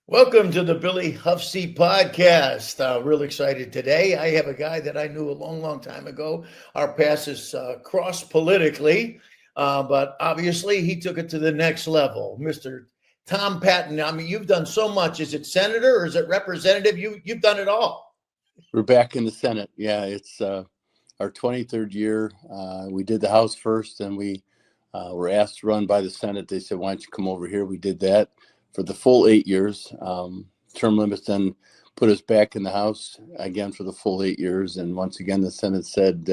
Welcome to the Billy Hufsey podcast. Real excited today. I have a guy that I knew a long, long time ago. Our paths is crossed politically, but obviously he took it to the next level. Mr. Tom Patton. I mean, you've done so much. Is it senator or is it representative? You've done it all. We're back in the Senate. Yeah, it's our 23rd year. We did the House first, and we were asked to run by the Senate. They said, "Why don't you come over here?" We did that for the full 8 years. Term limits then put us back in the House again for the full 8 years. And once again, the Senate said,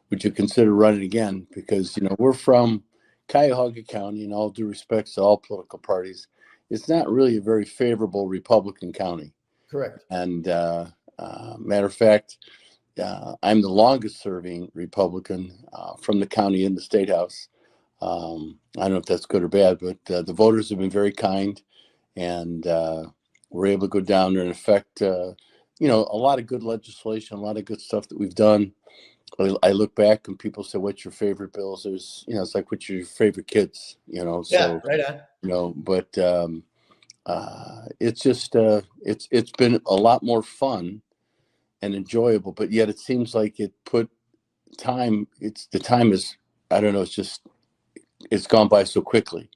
"Would you consider running again?" Because we're from Cuyahoga County, and all due respects to all political parties, it's not really a very favorable Republican county. Correct. And matter of fact, I'm the longest serving Republican from the county in the State House. I don't know if that's good or bad, but the voters have been very kind, and we're able to go down there and affect, a lot of good legislation, a lot of good stuff that we've done. I look back and people say, "What's your favorite bills?" There's, it's like, "What's your favorite kids?" Yeah, So, right on. but it's just, it's been a lot more fun and enjoyable, but yet it seems like it put time. The time is, I don't know. It's gone by so quickly.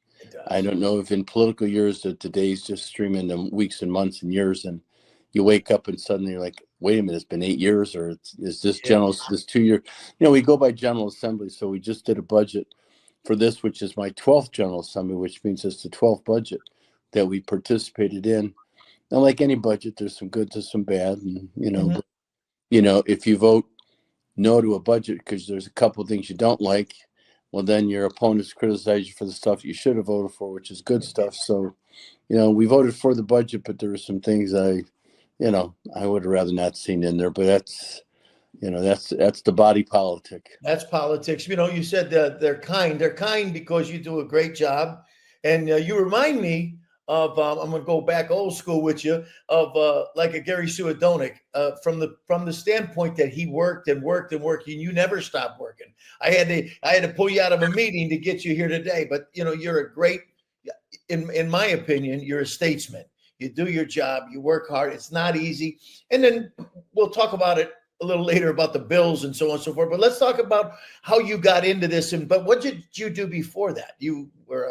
I don't know if in political years that the days just stream into weeks and months and years, and you wake up and suddenly you're like, "Wait a minute, it's been 8 years, or is this this 2 year?" We go by General Assembly, so we just did a budget for this, which is my 12th General Assembly, which means it's the 12th budget that we participated in. And like any budget, there's some good to some bad, and if you vote no to a budget because there's a couple of things you don't like, well, then your opponents criticize you for the stuff you should have voted for, which is good stuff. So, we voted for the budget, but there were some things I would have rather not seen in there. But that's the body politic. That's politics. You said that they're kind. They're kind because you do a great job. And you remind me of, I'm going to go back old school with you, of like a Gary Suedonik, from the standpoint that he worked and worked and worked, and you never stopped working. I had to pull you out of a meeting to get you here today. But, you're a great, in my opinion, you're a statesman. You do your job. You work hard. It's not easy. And then we'll talk about it a little later about the bills and so on and so forth. But let's talk about how you got into this. But what did you do before that? You were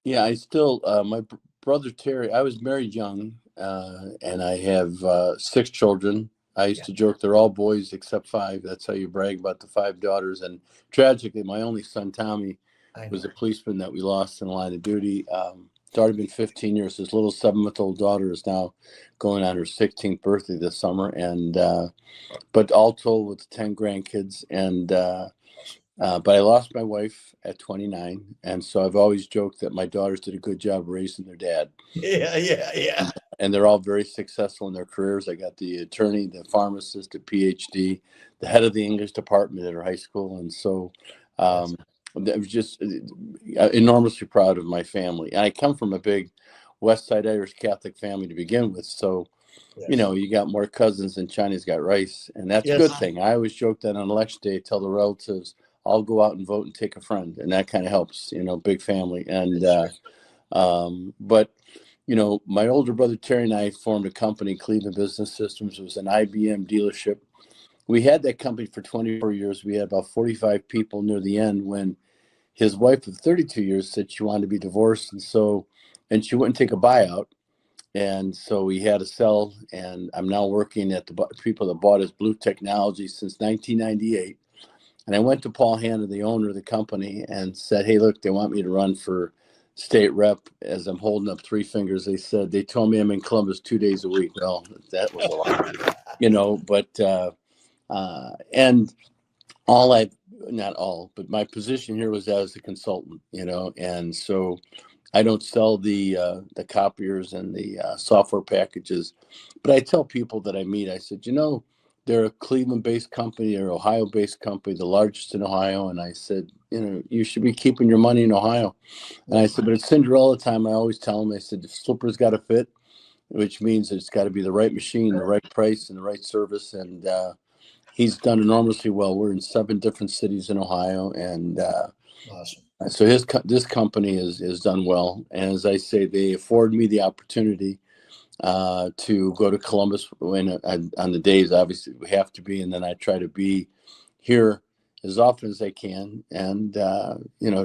Yeah, I still, my brother Terry, I was married young, and I have 6 children. I used to joke they're all boys except 5. That's how you brag about the 5 daughters. And tragically, my only son, Tommy, was a policeman that we lost in the line of duty. It's already been 15 years. His little 7-month-old daughter is now going on her 16th birthday this summer. And but all told, with 10 grandkids. And but I lost my wife at 29, and so I've always joked that my daughters did a good job raising their dad. Yeah. And they're all very successful in their careers. I got the attorney, the pharmacist, the PhD, the head of the English department at our high school, and so I was just enormously proud of my family. And I come from a big West Side Irish Catholic family to begin with, so you got more cousins than China's got rice, and that's a good thing. I always joke that on election day, tell the relatives, I'll go out and vote and take a friend, and that kind of helps. Big family. And but my older brother Terry and I formed a company, Cleveland Business Systems. It was an IBM dealership. We had that company for 24 years. We had about 45 people near the end when his wife of 32 years said she wanted to be divorced, and she wouldn't take a buyout. And so we had to sell, and I'm now working at the people that bought us, Blue Technology, since 1998. And I went to Paul Hanna, the owner of the company, and said, "Hey, look, they want me to run for state rep." As I'm holding up 3 fingers, they told me I'm in Columbus 2 days a week. Well, that was a lot, but and not all, but my position here was as a consultant, and so I don't sell the copiers and the software packages, but I tell people that I meet, I said, they're a Cleveland-based company or Ohio-based company, the largest in Ohio. And I said, you should be keeping your money in Ohio. And I said, but it's Cinderella time. I always tell them, I said, the slipper's got to fit, which means it's got to be the right machine, the right price, and the right service. And he's done enormously well. We're in 7 different cities in Ohio. And awesome. So this company is done well. And as I say, they afford me the opportunity to go to Columbus when on the days obviously we have to be, and then I try to be here as often as I can, and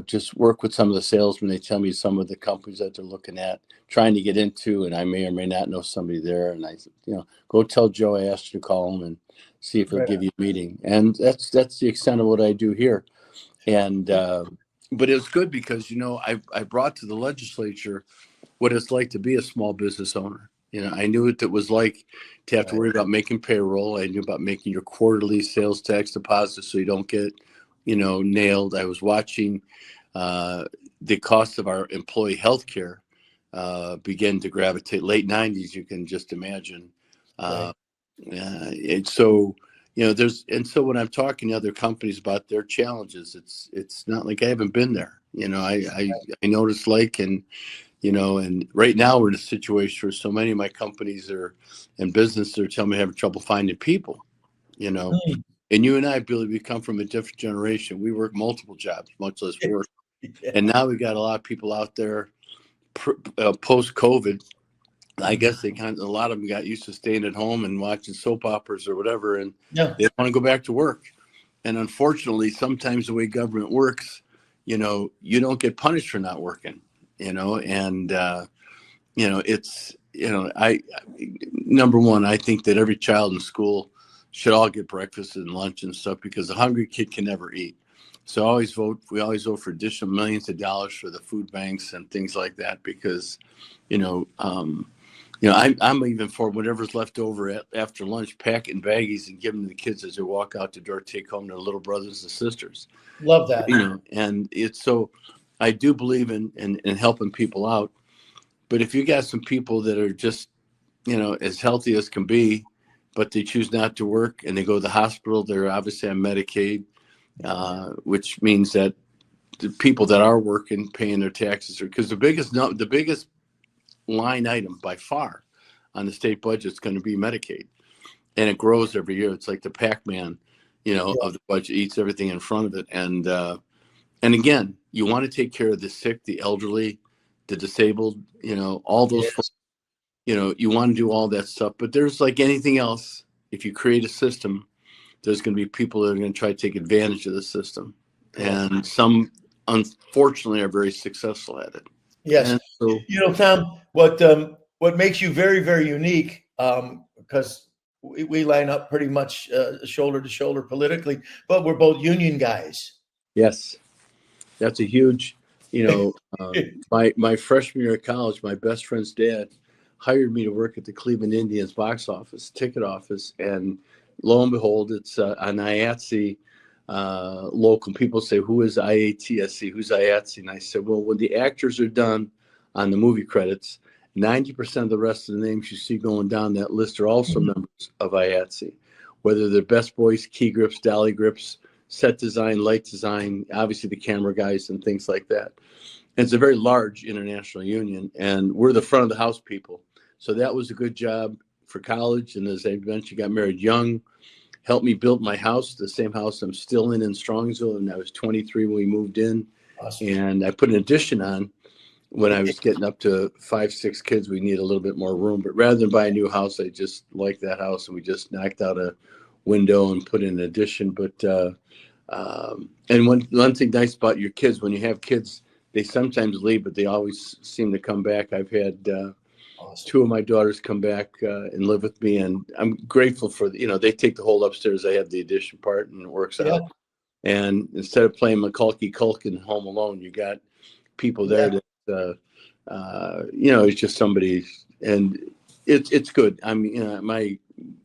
just work with some of the salesmen. They tell me some of the companies that they're looking at, trying to get into, and I may or may not know somebody there. And I, go tell Joe I asked you to call him and see if he'll Right. give you a meeting. And that's the extent of what I do here. And but it was good because I brought to the legislature what it's like to be a small business owner. I knew what it was like to have to worry about making payroll. I knew about making your quarterly sales tax deposits so you don't get, nailed. I was watching the cost of our employee health care begin to gravitate. Late 90s, you can just imagine. And so, so when I'm talking to other companies about their challenges, it's not like I haven't been there. I know what it's like, and right now we're in a situation where so many of my companies are in business, they're telling me having trouble finding people, and you and I, Billy, we come from a different generation. We work multiple jobs, much less work. Yeah. And now we got a lot of people out there post COVID. I guess a lot of them got used to staying at home and watching soap operas or whatever, and they want to go back to work. And unfortunately, sometimes the way government works, you don't get punished for not working. It's I number one, I think that every child in school should all get breakfast and lunch and stuff, because a hungry kid can never eat. So we always vote for additional millions of dollars for the food banks and things like that, because I'm even for whatever's left over after lunch, pack it in baggies and give them to the kids as they walk out the door, take home their little brothers and sisters. Love that. And it's so I do believe in helping people out. But if you got some people that are just, as healthy as can be, but they choose not to work and they go to the hospital, they're obviously on Medicaid, which means that the people that are working, paying their taxes, because the biggest line item by far on the state budget is going to be Medicaid, and it grows every year. It's like the Pac-Man, of the budget, eats everything in front of it. And again, you want to take care of the sick, the elderly, the disabled, all those folks, you want to do all that stuff. But there's, like anything else, if you create a system, there's going to be people that are going to try to take advantage of the system. And some, unfortunately, are very successful at it. Yes. And so, Tom, what makes you very, very unique, because we line up pretty much shoulder to shoulder politically, but we're both union guys. Yes, that's a huge, my freshman year of college, my best friend's dad hired me to work at the Cleveland Indians box office, ticket office. And lo and behold, it's an IATSE local. People say, who is IATSE? Who's IATSE? And I said, well, when the actors are done on the movie credits, 90% of the rest of the names you see going down that list are also members of IATSE, whether they're best boys, key grips, dolly grips, set design, light design, obviously the camera guys and things like that. And it's a very large international union, and we're the front of the house people. So that was a good job for college. And as I mentioned, got married young, helped me build my house, the same house I'm still in Strongsville. And I was 23 when we moved in. Awesome. And I put an addition on when I was getting up to 5, 6 kids. We need a little bit more room, but rather than buy a new house, I just liked that house, and we just knocked out a window and put in an addition. But and one thing nice about your kids, when you have kids, they sometimes leave, but they always seem to come back. I've had awesome. 2 of my daughters come back and live with me, and I'm grateful for they take the whole upstairs. I have the addition part, and it works out. And instead of playing Macaulay Culkin Home Alone, you got people there that it's just somebody, and it's good. I mean,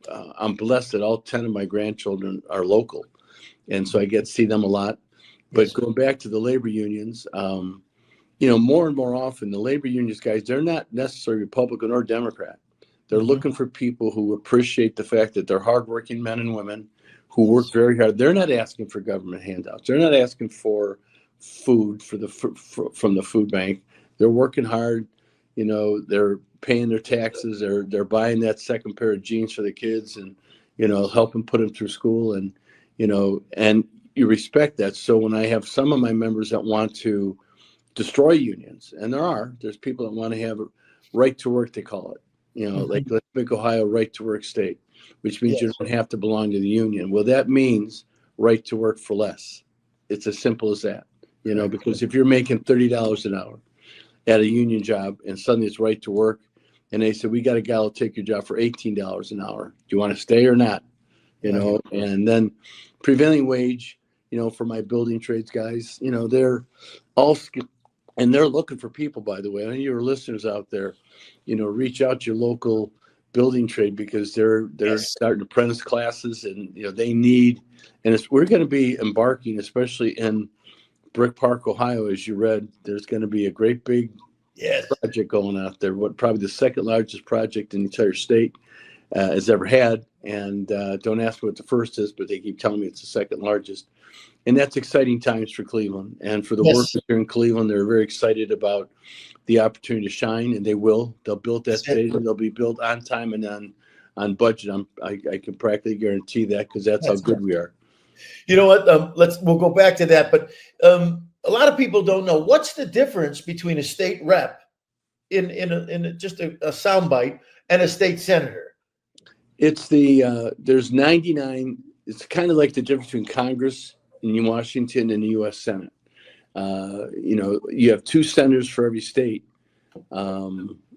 I'm blessed that all 10 of my grandchildren are local, and so I get to see them a lot. But going back to the labor unions, more and more often, the labor unions guys, they're not necessarily Republican or Democrat. They're looking for people who appreciate the fact that they're hardworking men and women who work very hard. They're not asking for government handouts. They're not asking for food from the food bank. They're working hard. They're paying their taxes. They're buying that second pair of jeans for the kids, and helping put them through school, and and you respect that. So when I have some of my members that want to destroy unions, and there's people that want to have a right to work, they call it, Like let's make Ohio right to work state, which means Yes. you don't have to belong to the union. Well, that means right to work for less. It's as simple as that, because if you're making $30 an hour at a union job and suddenly it's right to work, and they said, we got a guy who'll take your job for $18 an hour. Do you want to stay or not? And then prevailing wage, for my building trades guys, they're all and they're looking for people, by the way. I know your listeners out there, reach out to your local building trade because they're starting apprentice classes and, they need, and we're going to be embarking, especially in Brick Park, Ohio, as you read, there's going to be a great big project going out there. Probably the second largest project in the entire state has ever had. And don't ask me what the first is, but they keep telling me it's the second largest. And that's exciting times for Cleveland and for the workers here in Cleveland. They're very excited about the opportunity to shine, and they will. They'll build that stadium. They'll be built on time and on budget. I can practically guarantee that because that's how good we are. You know what? We'll go back to that. But a lot of people don't know what's the difference between a state rep in just a soundbite and a state senator. It's there's 99. It's kind of like the difference between Congress in Washington and the U.S. Senate. You have 2 senators for every state,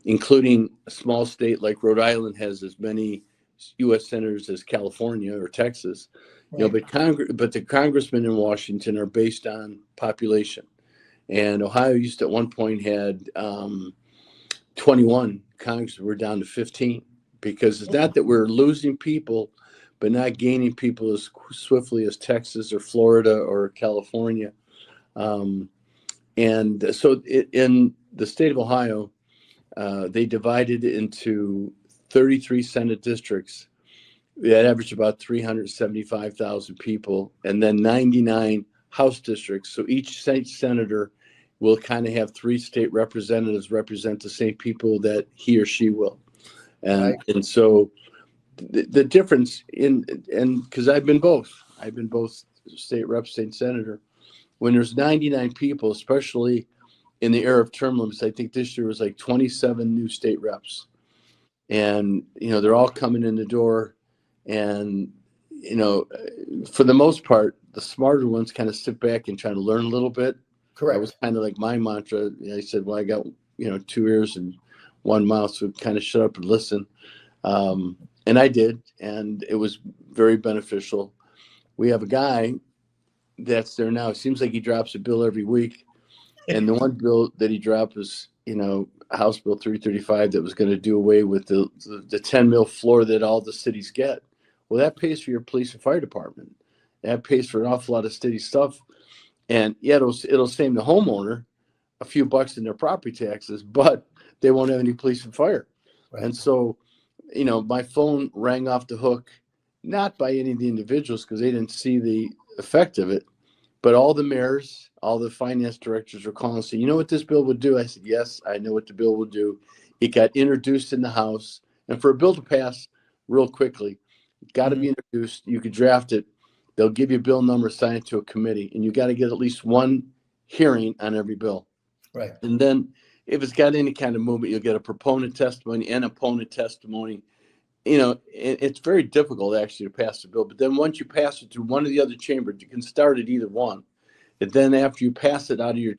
including a small state like Rhode Island has as many U.S. senators as California or Texas. But the congressmen in Washington are based on population, and Ohio used to at one point had 21 congressmen. We're down to 15 because it's not that we're losing people, but not gaining people as swiftly as Texas or Florida or California. And so in the state of Ohio, they divided into 33 Senate districts that average about 375,000 people, and then 99 House districts. So each state senator will kind of have 3 state representatives represent the same people that he or she will. And so the difference and because I've been both state rep, state senator. When there's 99 people, especially in the era of term limits, I think this year was like 27 new state reps. And, they're all coming in the door. And, for the most part, the smarter ones kind of sit back and try to learn a little bit. Correct. That was kind of like my mantra. I said, well, I got, 2 ears and 1 mouth, so kind of shut up and listen. And I did. And it was very beneficial. We have a guy that's there now. It seems like he drops a bill every week. And the one bill that he dropped was, House Bill 335 that was going to do away with the 10 mil floor that all the cities get. Well, that pays for your police and fire department. That pays for an awful lot of city stuff. And it'll save the homeowner a few bucks in their property taxes, but they won't have any police and fire. Right. And so, my phone rang off the hook, not by any of the individuals because they didn't see the effect of it, but all the mayors, all the finance directors were calling and saying, you know what this bill would do? I said, yes, I know what the bill will do. It got introduced in the House. And for a bill to pass real quickly, it's got to be introduced. You could draft it. They'll give you a bill number, assign it to a committee, and you got to get at least 1 hearing on every bill. Right. And then if it's got any kind of movement, you'll get a proponent testimony and opponent testimony. It's very difficult actually to pass the bill. But then once you pass it through one of the other chambers, you can start at either one. And then after you pass it out of your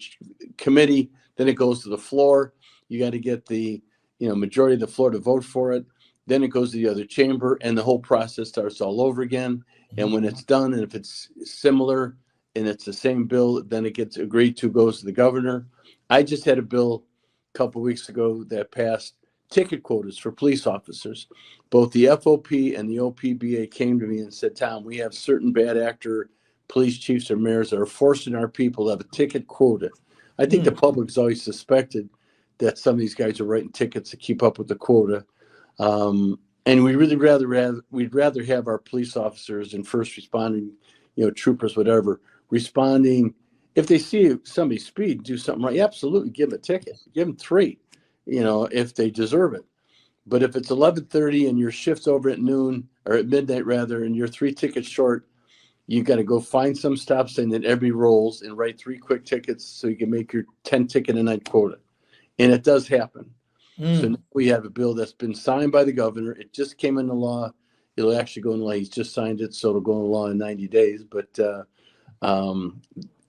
committee, then it goes to the floor. You got to get the majority of the floor to vote for it. Then it goes to the other chamber, and the whole process starts all over again. And when it's done, and if it's similar and it's the same bill, then it gets agreed to, goes to the governor. I just had a bill a couple of weeks ago that passed ticket quotas for police officers. Both the FOP and the OPBA came to me and said, Tom, we have certain bad actor police chiefs or mayors that are forcing our people to have a ticket quota. I think the public's always suspected that some of these guys are writing tickets to keep up with the quota. And we'd rather have our police officers and first responding, troopers, whatever, responding. If they see somebody speed, do something right, absolutely give them a ticket. Give them 3, if they deserve it. But if it's 11:30 and your shift's over at noon or at midnight rather, and you're 3 tickets short, you got to go find some stop sign that everybody rolls and write 3 quick tickets so you can make your 10 ticket a night quota. And it does happen. So now we have a bill that's been signed by the governor. It just came into law. It'll actually go into law. He's just signed it, so it'll go into law in 90 days. But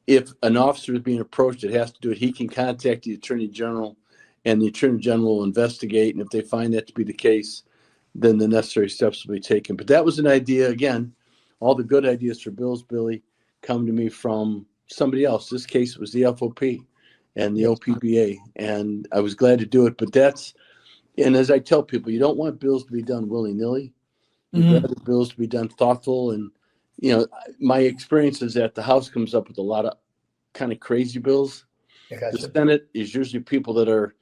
if an officer is being approached, it has to do it. He can contact the attorney general, and the attorney general will investigate. And if they find that to be the case, then the necessary steps will be taken. But that was an idea. Again, all the good ideas for bills, Billy, come to me from somebody else. This case, it was the FOP and the OPBA, and I was glad to do it. But and as I tell people, you don't want bills to be done willy-nilly. You'd rather bills to be done thoughtful. And, my experience is that the House comes up with a lot of kind of crazy bills. The Senate is usually people that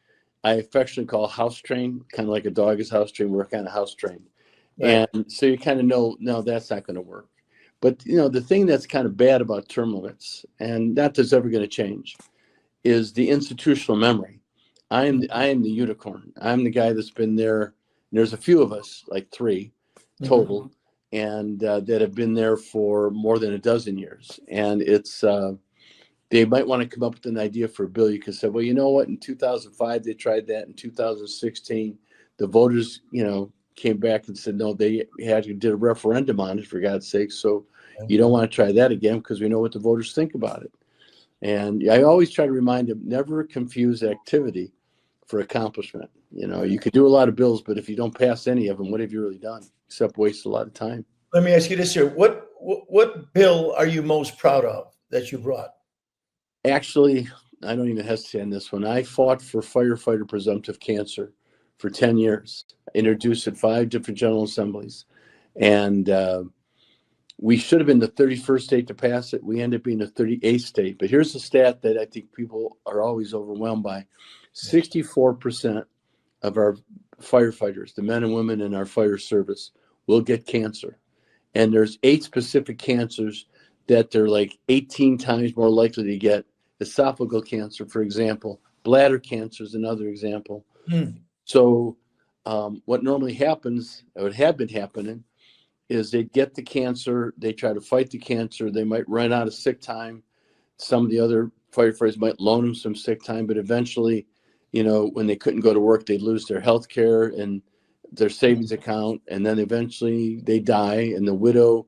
I affectionately call house trained, kind of like a dog is house trained. We're kind of house trained. Right. And so you kind of know, no, that's not going to work. But, the thing that's kind of bad about term limits, and that is ever going to change, is the institutional memory. I am the unicorn. I'm the guy that's been there. And there's a few of us, like 3 total, and that have been there for more than a dozen years. And it's they might want to come up with an idea for a bill. You could say, well, you know what? In 2005 they tried that. In 2016, the voters, came back and said no. They did a referendum on it, for God's sake. So you don't want to try that again, because we know what the voters think about it. And I always try to remind them, never confuse activity for accomplishment. You could do a lot of bills, but if you don't pass any of them, what have you really done except waste a lot of time? Let me ask you this here. What bill are you most proud of that you brought? Actually, I don't even hesitate on this one. I fought for firefighter presumptive cancer for 10 years, introduced at 5 different general assemblies. And we should have been the 31st state to pass it. We ended up being the 38th state. But here's the stat that I think people are always overwhelmed by. 64% of our firefighters, the men and women in our fire service, will get cancer. And there's 8 specific cancers that they're like 18 times more likely to get. Esophageal cancer, for example. Bladder cancer is another example. So what normally happens, or what had been happening, is they get the cancer, they try to fight the cancer, they might run out of sick time. Some of the other firefighters might loan them some sick time, but eventually, when they couldn't go to work, they'd lose their health care and their savings account, and then eventually they die, and the widow,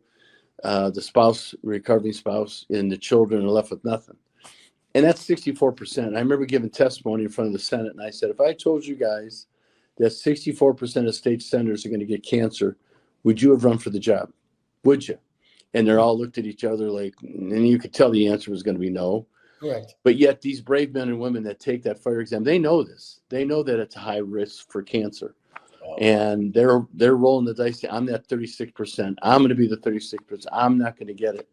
the spouse, recovering spouse, and the children are left with nothing. And that's 64%. I remember giving testimony in front of the Senate, and I said, if I told you guys that 64% of state senators are going to get cancer, would you have run for the job? Would you? And they're all looked at each other like, and you could tell the answer was going to be no. Correct. But yet these brave men and women that take that fire exam, they know this. They know that it's a high risk for cancer. Oh. And they're rolling the dice. I'm that 36%. I'm going to be the 36%. I'm not going to get it.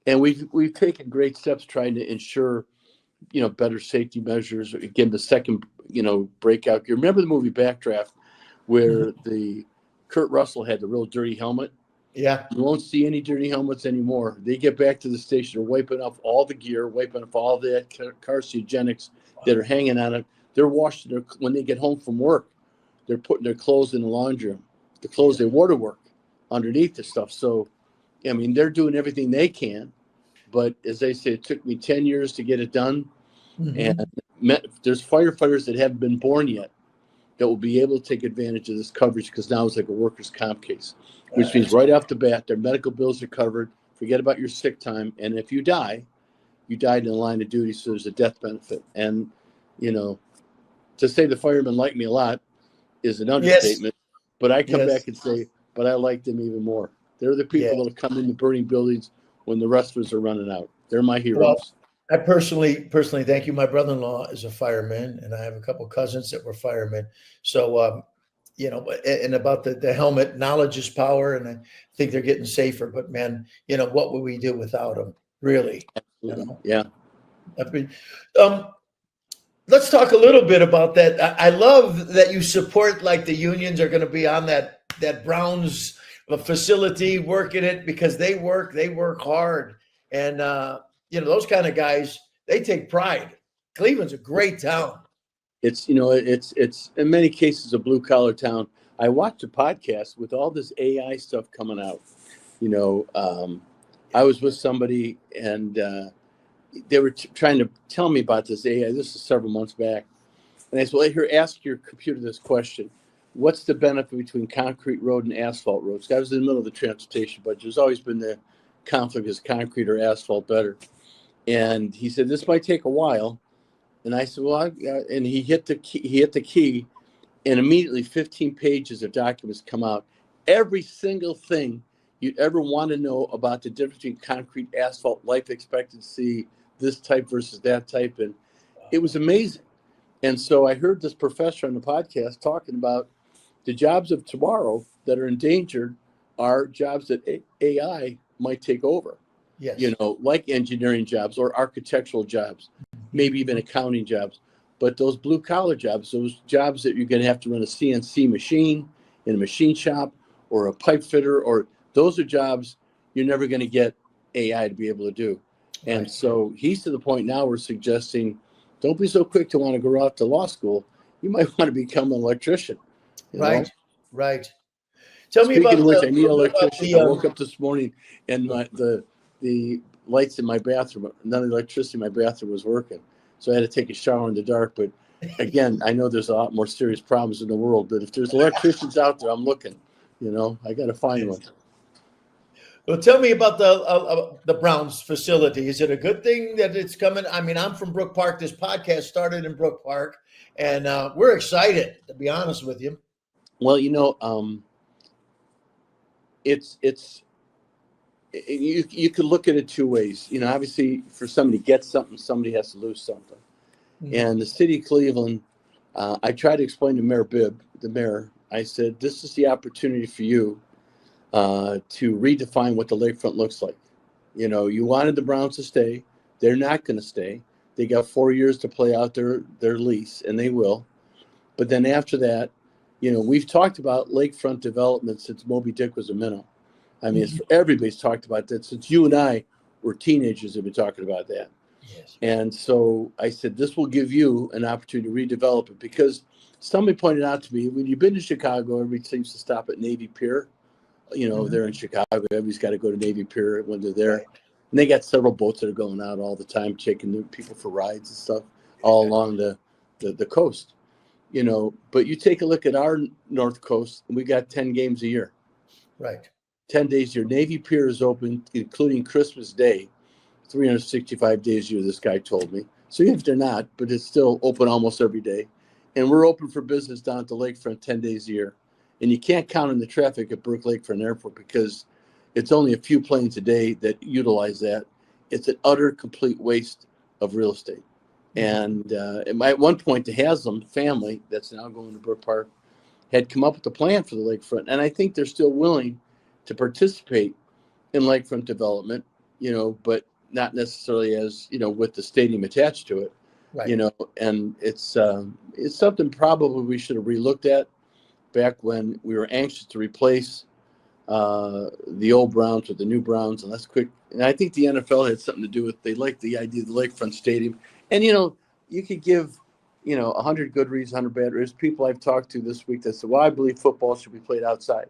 And we've taken great steps trying to ensure, better safety measures. Again, the second, breakout gear. Remember the movie Backdraft, where the Kurt Russell had the real dirty helmet? Yeah. You won't see any dirty helmets anymore. They get back to the station, they're wiping off all the gear, wiping off all the carcinogenics that are hanging on it. They're washing when they get home from work, they're putting their clothes in the laundry room, the clothes they wore to work underneath the stuff. So, they're doing everything they can. But as they say, it took me 10 years to get it done. And there's firefighters that haven't been born yet that will be able to take advantage of this coverage, because now it's like a workers' comp case, which means right off the bat, their medical bills are covered. Forget about your sick time. And if you die, you died in the line of duty, so there's a death benefit. And, to say the firemen like me a lot is an understatement. Yes. But I come back and say, but I like them even more. They're the people that'll come into burning buildings when the rest of us are running out. They're my heroes. Well, I personally thank you. My brother-in-law is a fireman, and I have a couple of cousins that were firemen. So, and about the helmet, knowledge is power, and I think they're getting safer. But man, what would we do without them? Really? Yeah. Let's talk a little bit about that. I love that you support, like, the unions are going to be on that Browns facility working it, because they work hard, and those kind of guys, they take pride. Cleveland's a great town. It's it's in many cases a blue collar town. I watched a podcast with all this AI stuff coming out. I was with somebody, and they were trying to tell me about this AI. This is several months back, And I said, well, here, ask your computer this question. What's the benefit between concrete road and asphalt roads? I was in the middle of the transportation budget. There's always been the conflict, is concrete or asphalt better? And he said, this might take a while. And I said, well, and he hit the key, and immediately 15 pages of documents come out. Every single thing you'd ever want to know about the difference between concrete, asphalt, life expectancy, this type versus that type. And it was amazing. And so I heard this professor on the podcast talking about the jobs of tomorrow that are endangered are jobs that AI might take over. Yes. You know, like engineering jobs or architectural jobs, maybe even accounting jobs. But those blue collar jobs, those jobs that you're going to have to run a CNC machine in a machine shop or a pipe fitter, or those are jobs you're never going to get AI to be able to do. And Right. so he's to the point now we're suggesting, don't be so quick to want to go off to law school. You might want to become an electrician. Right. Know? Right. Tell me Speaking about of which, I need an electrician. the, I woke up this morning and the lights in my bathroom, none of the electricity in my bathroom was working. So I had to take a shower in the dark. But again, I know there's a lot more serious problems in the world, but if there's electricians out there, I'm looking, I got to find one. Well, tell me about the Browns facility. Is it a good thing that it's coming? I mean, I'm from Brook Park. This podcast started in Brook Park, and we're excited, to be honest with you. Well, you could look at it two ways. Obviously, for somebody to get something, somebody has to lose something. Mm-hmm. And the city of Cleveland, I tried to explain to Mayor Bibb, the mayor, I said, this is the opportunity for you to redefine what the lakefront looks like. You wanted the Browns to stay. They're not going to stay. They got 4 years to play out their lease, and they will. But then after that, we've talked about lakefront development since Moby Dick was a minnow. I mean, everybody's talked about that since you and I were teenagers. Have been talking about that. Yes. And so I said, this will give you an opportunity to redevelop it, because somebody pointed out to me, when you've been to Chicago, everybody seems to stop at Navy Pier. They're in Chicago. Everybody's got to go to Navy Pier when they're there. Right. And they got several boats that are going out all the time, taking the people for rides and stuff all along the coast. But you take a look at our North Coast, and we got 10 games a year. Right. 10 days a year. Navy Pier is open, including Christmas Day, 365 days a year, this guy told me. So even if they're not, but it's still open almost every day. And we're open for business down at the lakefront 10 days a year. And you can't count on the traffic at Brook Lakefront Airport, because it's only a few planes a day that utilize that. It's an utter, complete waste of real estate. And at one point, the Haslam family, that's now going to Brook Park, had come up with a plan for the lakefront. And I think they're still willing to participate in lakefront development, but not necessarily as, with the stadium attached to it, right. And it's something probably we should have relooked at back when we were anxious to replace the old Browns with the new Browns. And that's quick. And I think the NFL had something to do with, they liked the idea of the lakefront stadium. And, you could give, 100 good reasons, 100 bad reasons. People I've talked to this week that said, well, I believe football should be played outside.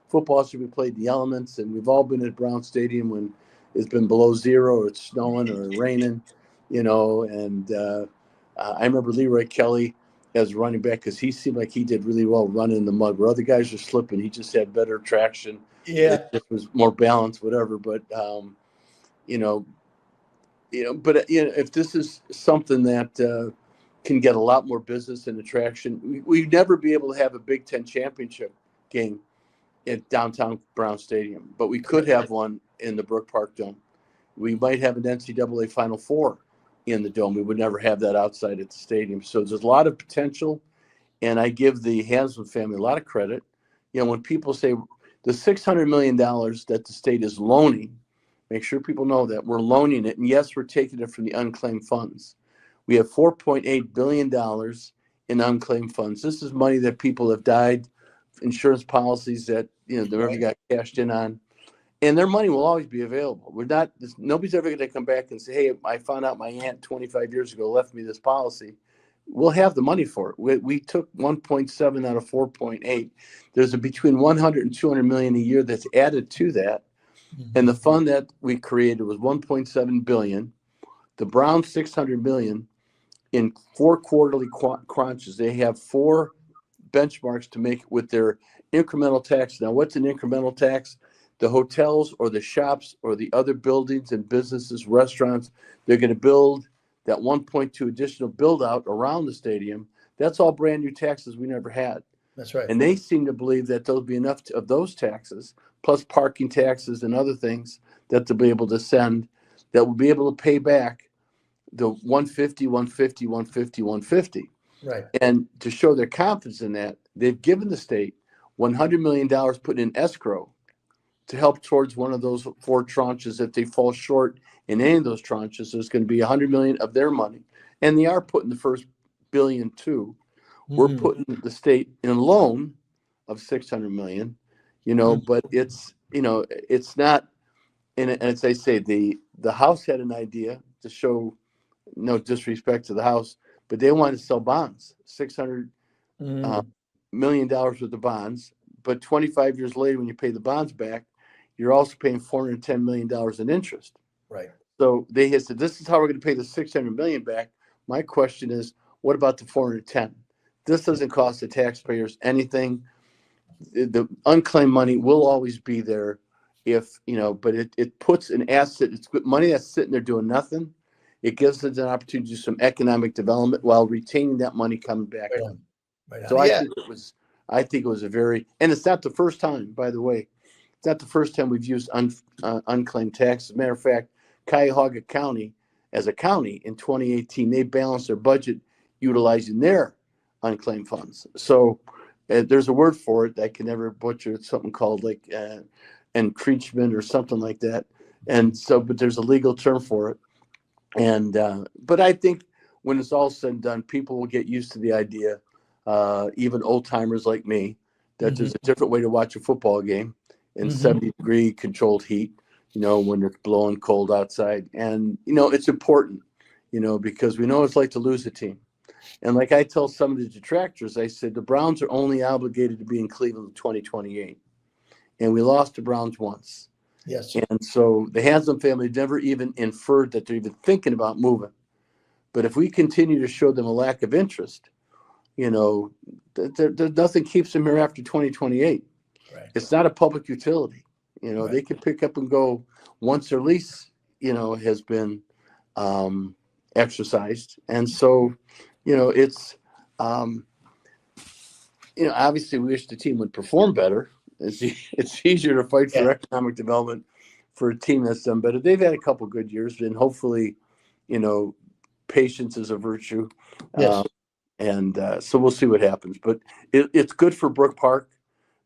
Football should be played in the elements. And we've all been at Brown Stadium when it's been below zero, or it's snowing or raining, and I remember Leroy Kelly as running back, because he seemed like he did really well running in the mud where other guys were slipping. He just had better traction. Yeah. It was more balanced, whatever. But, if this is something that can get a lot more business and attraction, we'd never be able to have a Big Ten championship game at downtown Brown Stadium, but we could have one in the Brook Park Dome. We might have an NCAA Final Four in the Dome. We would never have that outside at the stadium. So there's a lot of potential, and I give the Haslam family a lot of credit. When people say the $600 million that the state is loaning, make sure people know that we're loaning it. And yes, we're taking it from the unclaimed funds. We have $4.8 billion in unclaimed funds. This is money that people have died, insurance policies that, they already got cashed in on. And their money will always be available. Nobody's ever going to come back and say, hey, I found out my aunt 25 years ago left me this policy. We'll have the money for it. We took 1.7 out of 4.8. There's between 100 and 200 million a year that's added to that. Mm-hmm. And the fund that we created was 1.7 billion. The Brown 600 million in 4 quarterly crunches. They have 4 benchmarks to make with their incremental tax. Now, what's an incremental tax? The hotels or the shops or the other buildings and businesses, restaurants, they're going to build that 1.2 additional build out around the stadium. That's all brand new taxes we never had. That's right. And they seem to believe that there'll be enough of those taxes, plus parking taxes and other things that they'll be able to send, that will be able to pay back the 150, 150, 150, 150. Right. And to show their confidence in that, they've given the state $100 million put in escrow to help towards one of those 4 tranches. If they fall short in any of those tranches, there's going to be $100 million of their money. And they are putting the first $1 billion too. We're putting the state in a loan of $600 million, but it's, it's not, and as I say, the House had an idea to show, no disrespect to the House, but they wanted to sell bonds, $600 million worth of bonds. But 25 years later, when you pay the bonds back, you're also paying $410 million in interest. Right. So they had said, this is how we're going to pay the $600 million back. My question is, what about the 410? This doesn't cost the taxpayers anything. The unclaimed money will always be there if, but it puts an asset, it's money that's sitting there doing nothing. It gives us an opportunity to do some economic development while retaining that money coming back. Right on. Right on. So Yeah. I think it was a very, and it's not the first time, by the way, it's not the first time we've used unclaimed tax. As a matter of fact, Cuyahoga County, as a county in 2018, they balanced their budget utilizing their unclaimed funds. So there's a word for it that I can never butcher. It's something called like encroachment or something like that. And so, but there's a legal term for it. And but I think when it's all said and done, people will get used to the idea, even old timers like me, that there's a different way to watch a football game in 70-degree controlled heat, when it's blowing cold outside. And, it's important, because we know what it's like to lose a team. And like I tell some of the detractors, I said, the Browns are only obligated to be in Cleveland in 2028. And we lost the Browns once. Yes. And so the Haslam family never even inferred that they're even thinking about moving. But if we continue to show them a lack of interest, nothing keeps them here after 2028. Right. It's not a public utility. Right. They can pick up and go once their lease, has been exercised. And so, it's, obviously we wish the team would perform better. It's easier to fight for economic development for a team that's done better. They've had a couple good years, and hopefully, patience is a virtue. Yes. So we'll see what happens. But it's good for Brook Park.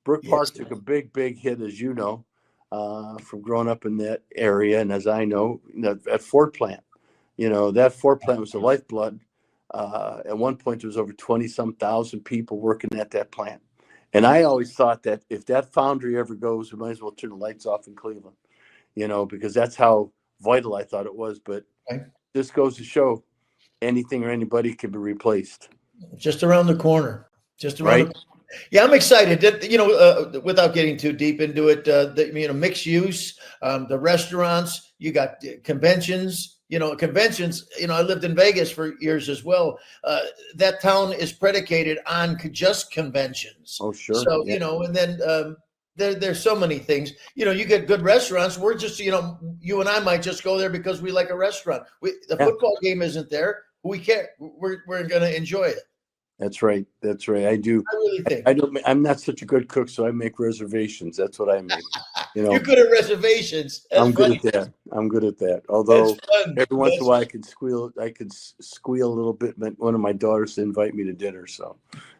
Brook Park Yes. took a big hit, as you know, from growing up in that area. And as I know, that Ford plant, that Ford plant was the lifeblood. At one point, there was over 20-some thousand people working at that plant. And I always thought that if that foundry ever goes, we might as well turn the lights off in Cleveland, because that's how vital I thought it was. But this goes to show anything or anybody can be replaced. Just around the corner. Just around Right? the corner. Yeah, I'm excited. Without getting too deep into it, mixed use, the restaurants, you got conventions. Conventions, I lived in Vegas for years as well. That town is predicated on just conventions. Oh, sure. So, and then there's so many things. You get good restaurants. We're just, you and I might just go there because we like a restaurant. The football game isn't there. We can't. We're going to enjoy it. That's right. I do. I really think. I'm not such a good cook, so I make reservations. That's what I make. You're good at reservations. That's good at that. Although every once in a while I could squeal a little bit. But one of my daughters to invite me to dinner, so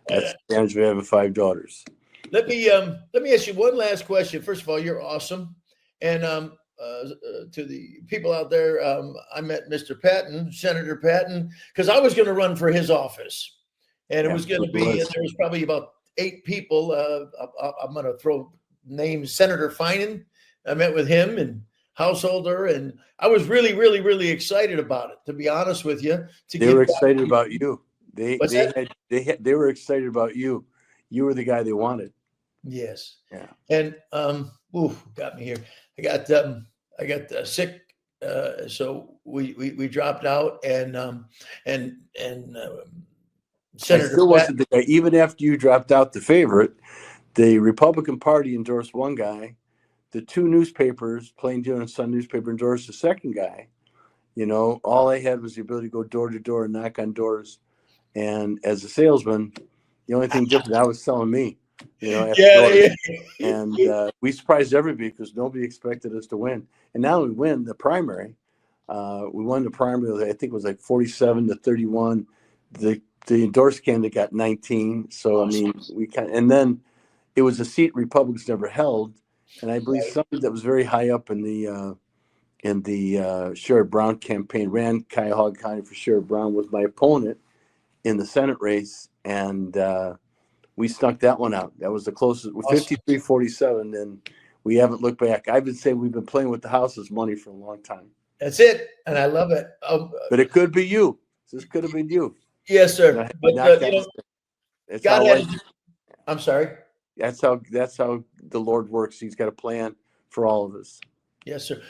that's the advantage of having 5 daughters. Let me ask you one last question. First of all, you're awesome, and to the people out there, I met Mr. Patton, Senator Patton, because I was going to run for his office. And it was going to be, there was probably about 8 people. I'm going to throw names. Senator Finan, I met with him, and Householder, and I was really, really, really excited about it, to be honest with you. They were excited about you. They were excited about you. You were the guy they wanted. Yes. Yeah. And got me here. I got sick So we dropped out, and I Senator still wasn't Patton. the guy. Even after you dropped out the favorite, the Republican Party endorsed one guy. The two newspapers, Plain Dealer and Sun newspaper, endorsed the second guy. You know, all I had was the ability to go door to door and knock on doors. And as a salesman, the only thing different, I was selling me, you know, at the Yeah, doors. And we surprised everybody because nobody expected us to win. And now we win the primary. We won the primary. I think it was like 47-31. The endorsed candidate got 19. So I mean, we kind of, and then it was a seat Republicans never held, and I believe somebody that was very high up in the Sheriff Brown campaign ran Cuyahoga County for Sheriff Brown, was my opponent in the Senate race, and we snuck that one out. That was the closest, 53-47, and we haven't looked back. I would say we've been playing with the House's money for a long time. That's it, and I love it. But it could be you. This could have been you. Yes, sir. But it's God how has. life, I'm sorry. that's how the Lord works. He's got a plan for all of us. Yes, sir.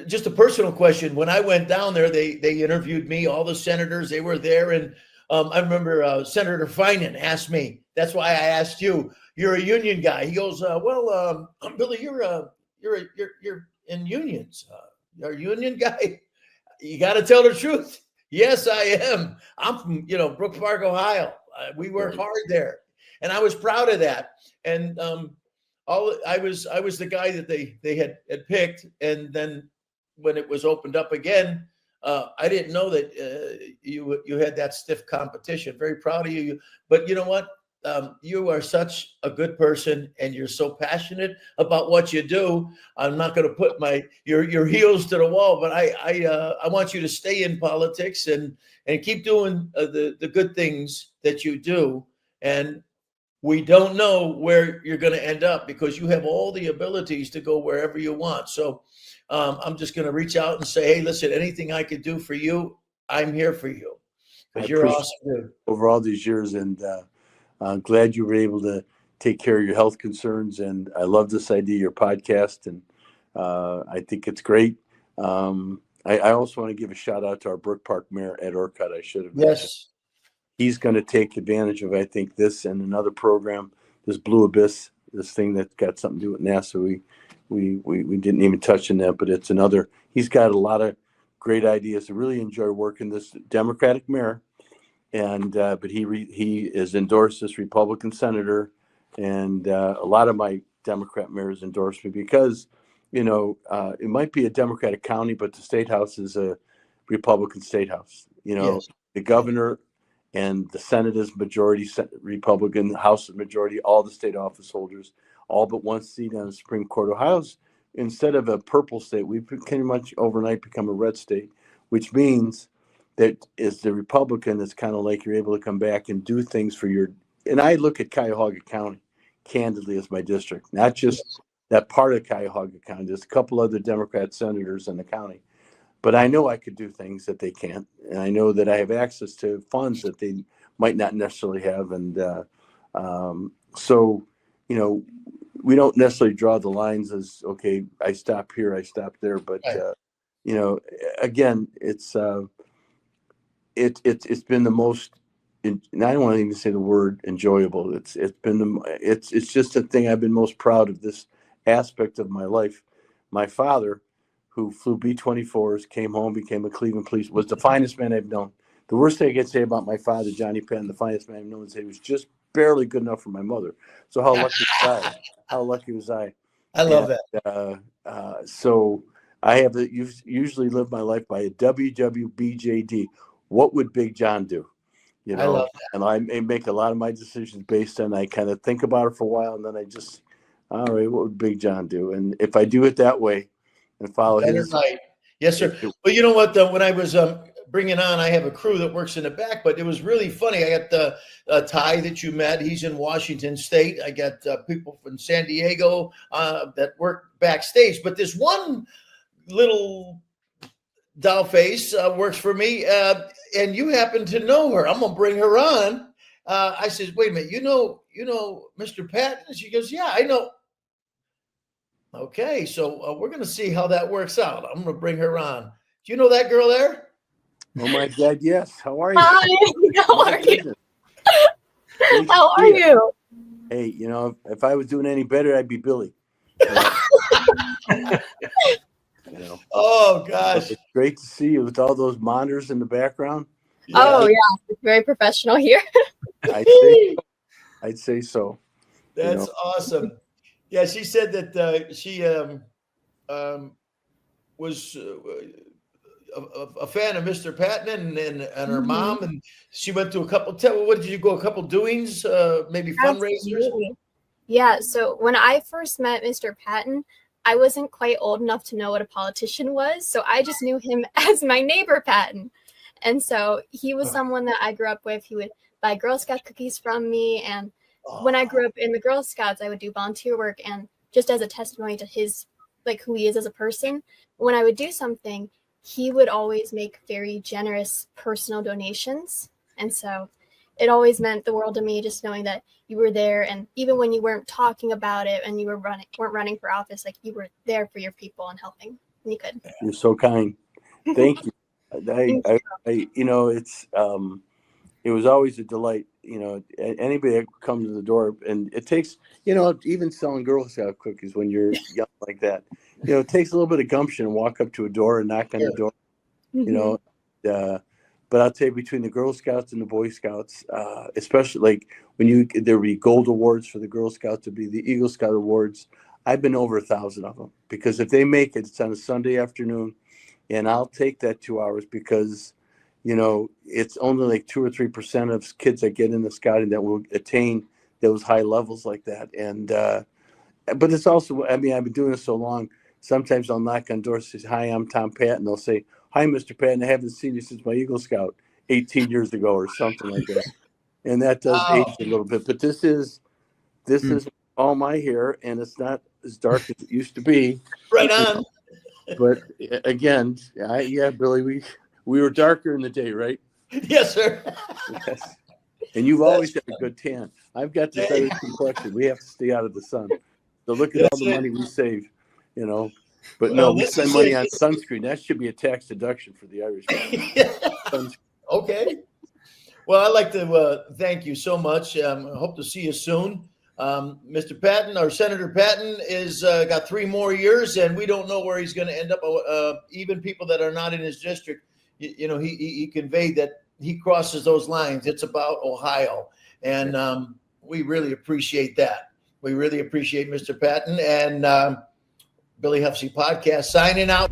Just a personal question. When I went down there, they interviewed me. All the senators, they were there, and I remember Senator Finan asked me. That's why I asked you. You're a union guy. He goes, "Well, Billy, you're in unions. You're a union guy. You got to tell the truth." Yes, I am. I'm from Brook Park, Ohio. We work hard there, and I was proud of that. And I was the guy that they had picked, and then when it was opened up again, I didn't know that you had that stiff competition. Very proud of you. But you know what? You are such a good person, and you're so passionate about what you do. I'm not going to put your heels to the wall, but I want you to stay in politics and keep doing the good things that you do. And we don't know where you're going to end up because you have all the abilities to go wherever you want. So I'm just going to reach out and say, hey, listen, anything I could do for you, I'm here for you because you're awesome, dude. Over all these years, and I'm glad you were able to take care of your health concerns. And I love this idea, your podcast, and I think it's great. I also want to give a shout out to our Brook Park Mayor, Ed Orcutt. I should have mentioned. Yes. He's going to take advantage of, I think, this and another program, this Blue Abyss, this thing that's got something to do with NASA. We didn't even touch on that, but it's another. He's got a lot of great ideas. I really enjoy working this Democratic mayor, and but he is endorsed this Republican senator, and a lot of my Democrat mayors endorse me because, it might be a Democratic county, but the state house is a Republican state house. Yes. The governor and the Senate is majority Republican, the House is majority, all the state office holders, all but one seat on the Supreme Court. Ohio's, instead of a purple state, we pretty much overnight become a red state, which means that is the Republican, it's kind of like you're able to come back and do things for your, and I look at Cuyahoga County candidly as my district, not just that part of Cuyahoga County. There's a couple other Democrat senators in the county. But I know I could do things that they can't, and I know that I have access to funds that they might not necessarily have. And so, we don't necessarily draw the lines as, okay, I stop here, I stop there. But again, it's been the most. And I don't want to even say the word enjoyable. It's just a thing I've been most proud of, this aspect of my life. My father, who flew B-24s, came home, became a Cleveland police, was the finest man I've known. The worst thing I could say about my father, Johnny Patton, the finest man I've known, is he was just barely good enough for my mother. So how lucky was I? How lucky was I? I love that. So I have usually lived my life by a WWBJD. What would Big John do? I love that. And I make a lot of my decisions based on, I kind of think about it for a while, and then I just, all right, what would Big John do? And if I do it that way, and follow his. Right. Yes, sir. Well, you know what? When I was bringing on, I have a crew that works in the back, but it was really funny. I got Ty that you met. He's in Washington State. I got people from San Diego that work backstage. But this one little doll face works for me, and you happen to know her. I'm gonna bring her on. I said, "Wait a minute. You know, Mr. Patton?" She goes, "Yeah, I know." Okay, so we're going to see how that works out. I'm going to bring her on. Do you know that girl there? Oh my God, yes. How are you? Hi, how My are you? goodness. Great to How are see you. you? Hey, if I was doing any better, I'd be Billy. You know, Oh gosh. it's great to see you with all those monitors in the background. Oh Yeah, yeah, it's very professional here. I'd say so. that's awesome. Yeah, she said that she was a fan of Mr. Patton and her mom, and she went to a couple. What did you go? A couple doings, maybe fundraisers. Absolutely. Yeah, so when I first met Mr. Patton, I wasn't quite old enough to know what a politician was, so I just knew him as my neighbor Patton. And so he was someone that I grew up with. He would buy Girl Scout cookies from me, and when I grew up in the Girl Scouts, I would do volunteer work, and just as a testimony to his, like, who he is as a person, when I would do something, he would always make very generous personal donations. And so it always meant the world to me, just knowing that you were there, and even when you weren't talking about it and you weren't running for office, like, you were there for your people and helping when you could. You're so kind. Thank you. Thank you. It was always a delight. Anybody that come to the door, and it takes, even selling Girl Scout cookies when you're young like that, it takes a little bit of gumption and walk up to a door and knock on the door. But I'll tell you, between the Girl Scouts and the Boy Scouts, especially like when there would be gold awards for the Girl Scouts, to be the Eagle Scout awards. I've been over 1,000 of them, because if they make it, it's on a Sunday afternoon, and I'll take that 2 hours, because it's only like 2 or 3% of kids that get into scouting that will attain those high levels like that. And but it's also, I've been doing this so long. Sometimes I'll knock on doors and say, "Hi, I'm Tom Patton." They'll say, "Hi, Mr. Patton. I haven't seen you since my Eagle Scout 18 years ago," or something like that. And that does age a little bit. But this is all my hair, and it's not as dark as it used to be. Right on. But again, Billy, we were darker in the day, right? Yes, sir. Yes. And you've always had a good tan. I've got this other complexion. We have to stay out of the sun. So look at all the money we save, But no, we spend money on sunscreen. That should be a tax deduction for the Irish. Okay. Well, I'd like to thank you so much. I hope to see you soon. Mr. Patton, or Senator Patton, is got 3 more years, and we don't know where he's going to end up. Even people that are not in his district, he conveyed that he crosses those lines. It's about Ohio, and we really appreciate that. We really appreciate Mr. Patton, and Billy Hufsey Podcast signing out.